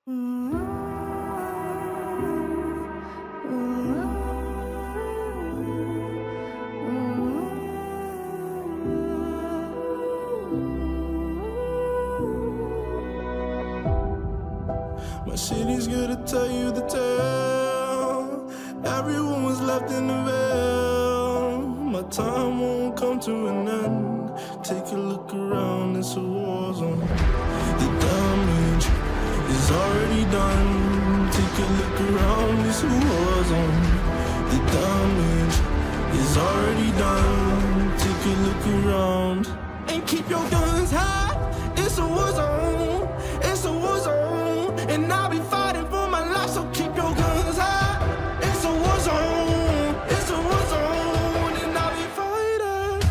My city's gonna tell you the tale. Everyone was left in the veil. My time won't come to an end. Take a look around, it's a war zone. The damage is already done. Take a look around, it's a war zone. The damage is already done. Take a look around. And keep your guns high, it's a war zone. It's a war zone. And I'll be fighting for my life, so keep your guns high. It's a war zone. It's a war zone. And I'll be fighting.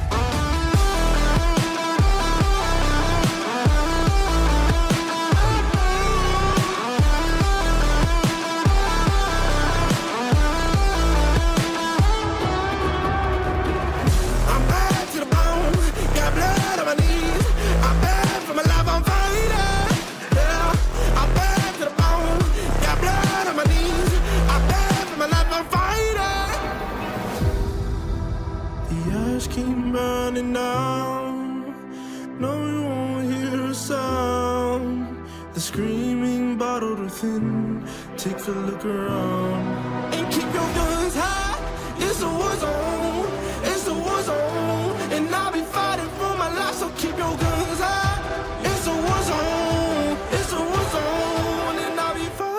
I'm bad to the bone. Got blood on my knees. I'm bad for my life, I'm fighting. Yeah, I'm bad to the bone. Got blood on my knees. I'm bad for my life, I'm fighting. The ash keep burning down. No, you won't hear a sound. The screaming bottled within. Take a look around. And keep your guns high. It's a war zone. It's a war zone. And I'll be fighting for my life, so keep your guns high. It's a war zone. It's a war zone. And I'll be fighting.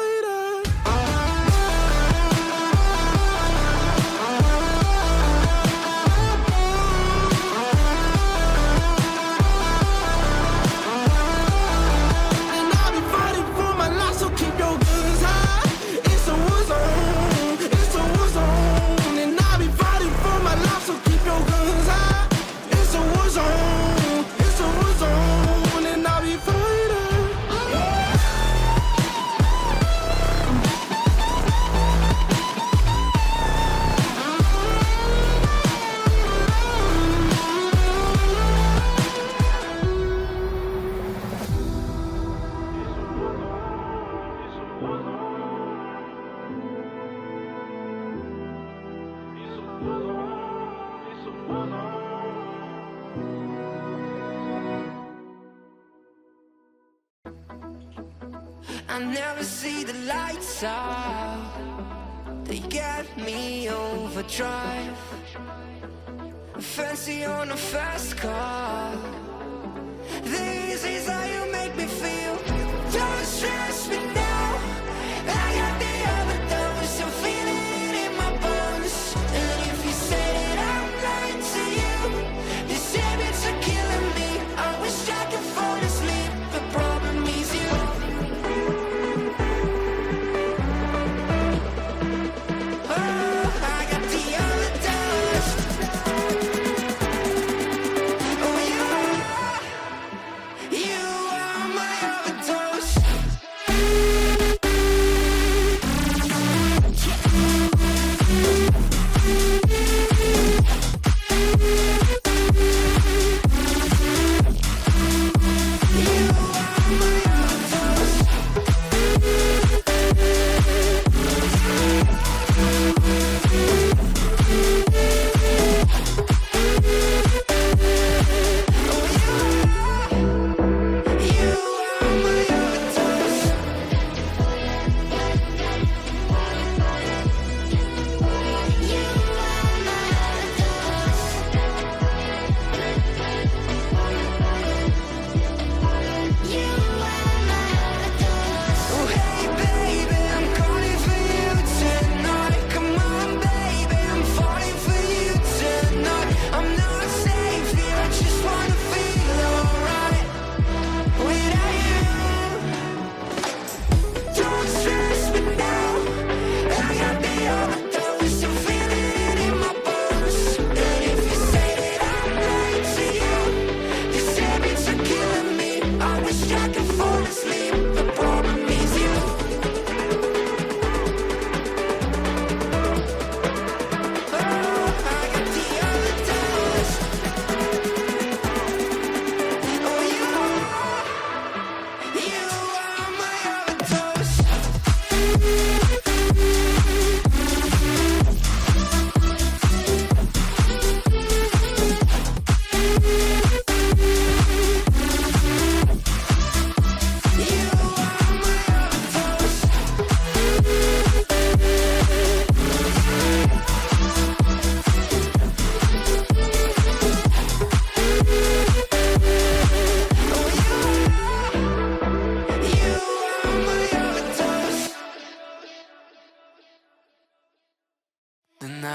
And I'll be fighting for my life, so keep your guns high. It's a war zone. It's a war zone. And I'll be fighting for my life, so keep your guns high. It's a war zone. It's a war zone. And I'll be fighting. I never see the lights out. They got me overdrive. Fancy on a fast car. This is how you make me feel. Don't stress me now. I got the overdose. I'm feeling it in my bones. And if you say that I'm lying to you, these habits are killing me. I wish I could fall asleep. The problem is you. I got the overdose. Oh, you are my overdose.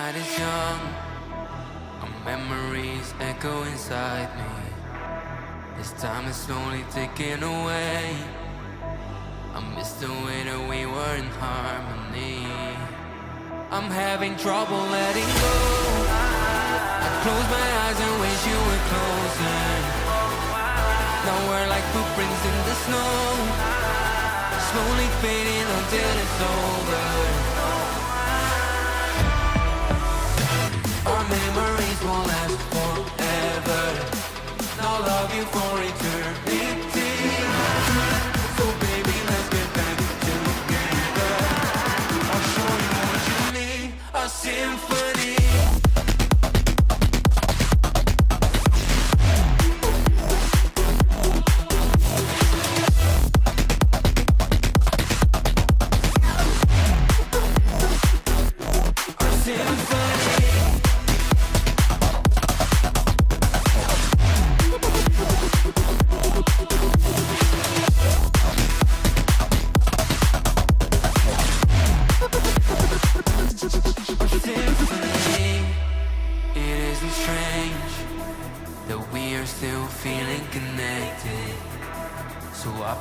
night is young, our memories echo inside me. As time is slowly ticking away, I miss the way that we were in harmony. I'm having trouble letting go. I close my eyes and wish you were closer. Now we're like footprints in the snow, slowly fading until it's over. Our memories won't last forever. I'll love you for eternity. So baby, let's get back together. I'll show you what you need, a symphony.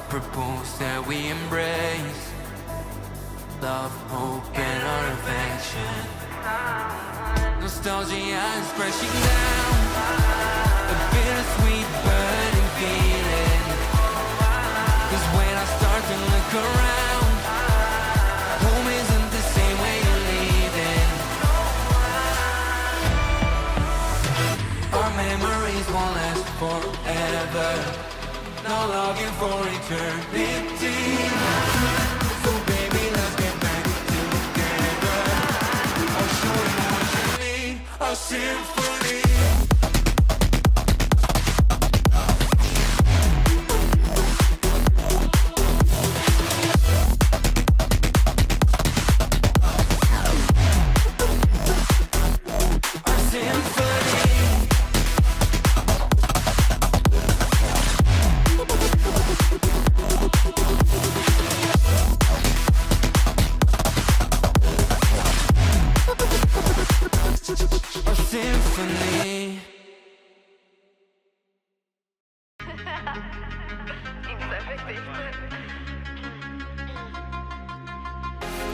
Propose that we embrace love, hope, and our affection. Nostalgia is crashing down, a bittersweet burning feeling. 'Cause when I start to look around, home isn't the same way you're leaving. Our memories won't last forever. I'll love you for eternity. So baby, let's get back together. I'll show you what you need, a symphony.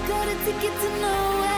Got a ticket to nowhere.